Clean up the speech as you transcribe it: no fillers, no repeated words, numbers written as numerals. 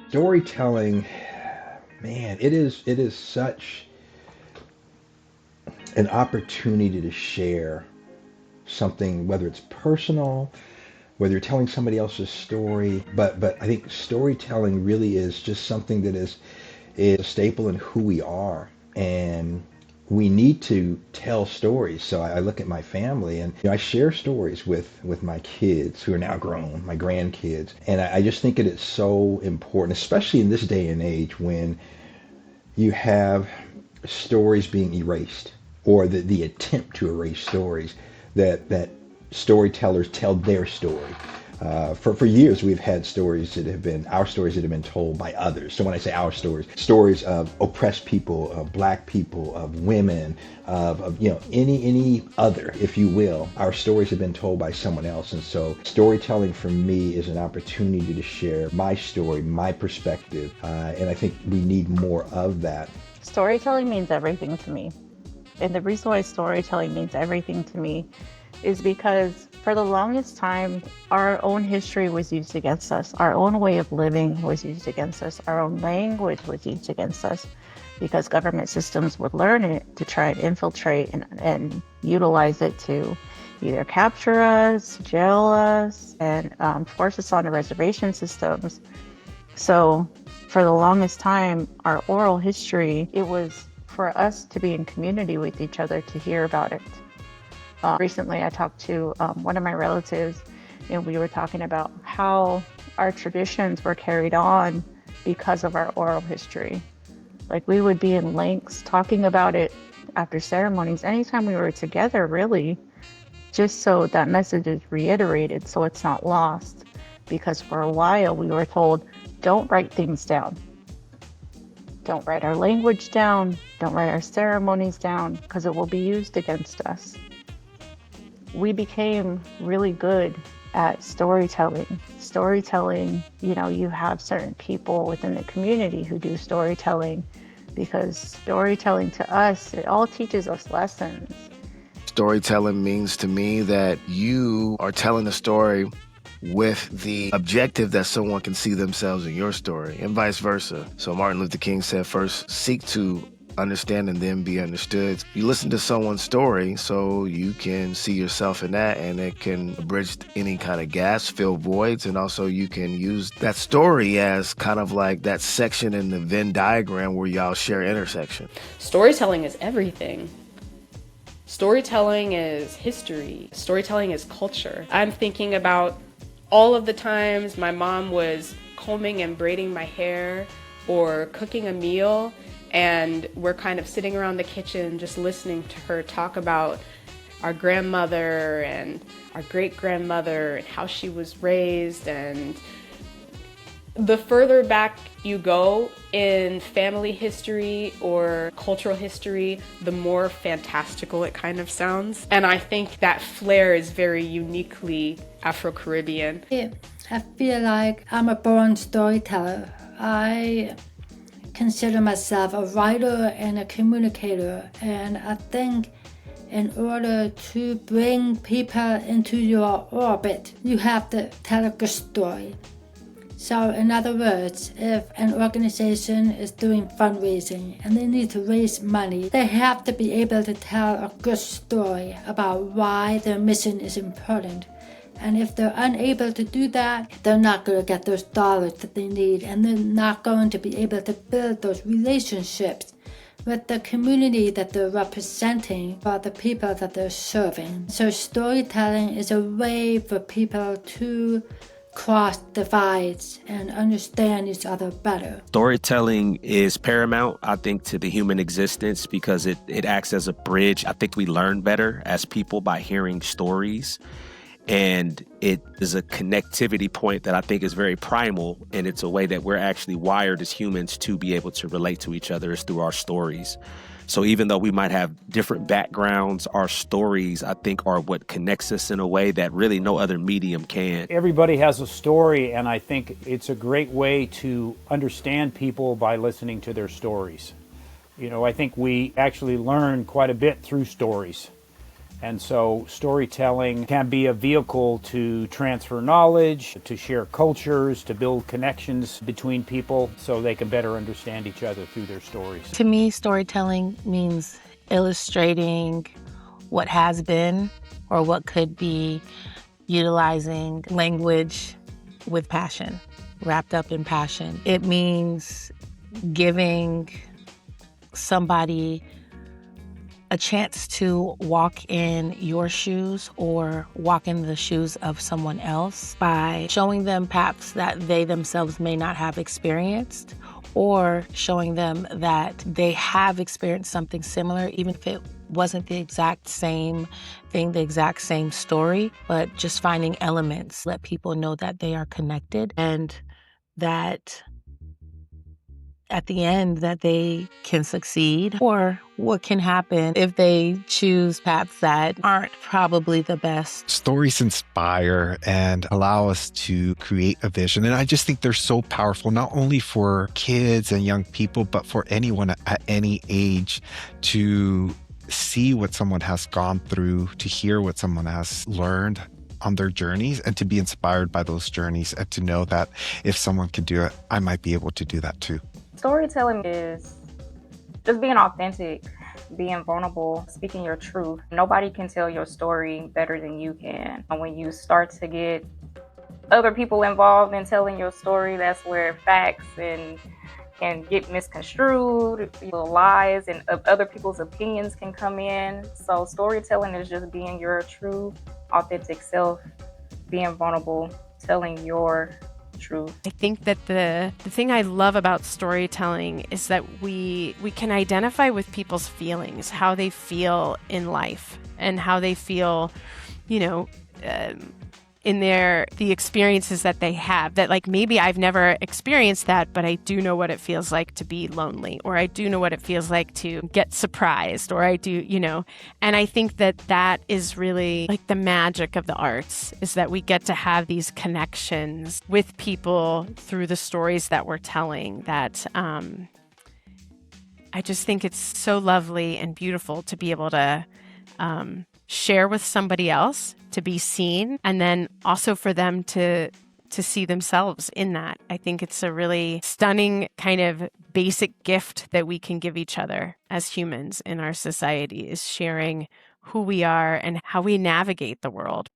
Storytelling, man, it is such an opportunity to share something, whether it's personal, whether you're telling somebody else's story. But I think storytelling really is just something that is a staple in who we are, and we need to tell stories. So I look at my family, and I share stories with my kids who are now grown, my grandkids, and I just think it is so important, especially in this day and age when you have stories being erased, or the attempt to erase stories, that storytellers tell their story. For years, we've had stories that have been our stories that have been told by others. So when I say our stories, stories of oppressed people, of black people, of women, of any other, if you will. Our stories have been told by someone else, and so storytelling for me is an opportunity to share my story, my perspective, and I think we need more of that. Storytelling means everything to me. And the reason why storytelling means everything to me is because for the longest time, our own history was used against us. Our own way of living was used against us. Our own language was used against us because government systems would learn it to try and infiltrate and utilize it to either capture us, jail us, and force us onto reservation systems. So for the longest time, our oral history, it was for us to be in community with each other to hear about it. Recently, I talked to one of my relatives, and we were talking about how our traditions were carried on because of our oral history. Like, we would be in links talking about it after ceremonies, anytime we were together, really, just so that message is reiterated so it's not lost. Because for a while, we were told, don't write things down. Don't write our language down. Don't write our ceremonies down, because it will be used against us. We became really good at storytelling. Storytelling, you have certain people within the community who do storytelling, because storytelling to us, it all teaches us lessons. Storytelling means to me that you are telling a story with the objective that someone can see themselves in your story, and vice versa. So Martin Luther King said, first seek to understand and then be understood. You listen to someone's story so you can see yourself in that, and it can bridge any kind of gaps, fill voids, and also you can use that story as kind of like that section in the Venn diagram where y'all share intersection. Storytelling is everything. Storytelling is history. Storytelling is culture. I'm thinking about all of the times my mom was combing and braiding my hair or cooking a meal, and we're kind of sitting around the kitchen just listening to her talk about our grandmother and our great-grandmother and how she was raised. And the further back you go in family history or cultural history, the more fantastical it kind of sounds. And I think that flair is very uniquely Afro-Caribbean. Yeah, I feel like I'm a born storyteller. I consider myself a writer and a communicator, and I think in order to bring people into your orbit, you have to tell a good story. So in other words, if an organization is doing fundraising and they need to raise money, they have to be able to tell a good story about why their mission is important. And if they're unable to do that, they're not going to get those dollars that they need, and they're not going to be able to build those relationships with the community that they're representing or the people that they're serving. So storytelling is a way for people to cross divides and understand each other better. Storytelling is paramount, I think, to the human existence because it acts as a bridge. I think we learn better as people by hearing stories. And it is a connectivity point that I think is very primal, and it's a way that we're actually wired as humans to be able to relate to each other is through our stories. So even though we might have different backgrounds, our stories, I think, are what connects us in a way that really no other medium can. Everybody has a story, and I think it's a great way to understand people by listening to their stories. I think we actually learn quite a bit through stories. And so storytelling can be a vehicle to transfer knowledge, to share cultures, to build connections between people so they can better understand each other through their stories. To me, storytelling means illustrating what has been or what could be, utilizing language with passion, wrapped up in passion. It means giving somebody a chance to walk in your shoes or walk in the shoes of someone else by showing them paths that they themselves may not have experienced, or showing them that they have experienced something similar, even if it wasn't the exact same thing, the exact same story, but just finding elements, let people know that they are connected and that at the end that they can succeed, or what can happen if they choose paths that aren't probably the best. Stories inspire and allow us to create a vision. And I just think they're so powerful, not only for kids and young people, but for anyone at any age to see what someone has gone through, to hear what someone has learned on their journeys, and to be inspired by those journeys, and to know that if someone can do it, I might be able to do that too. Storytelling is just being authentic, being vulnerable, speaking your truth. Nobody can tell your story better than you can. And when you start to get other people involved in telling your story, that's where facts can get misconstrued, lies and other people's opinions can come in. So storytelling is just being your true, authentic self, being vulnerable, telling your truth. I think that the thing I love about storytelling is that we can identify with people's feelings, how they feel in life and how they feel, in the experiences that they have, that like maybe I've never experienced that, but I do know what it feels like to be lonely, or I do know what it feels like to get surprised, or I do, and I think that is really like the magic of the arts, is that we get to have these connections with people through the stories that we're telling. That I just think it's so lovely and beautiful to be able to share with somebody else, to be seen, and then also for them to see themselves in that. I think it's a really stunning kind of basic gift that we can give each other as humans in our society, is sharing who we are and how we navigate the world.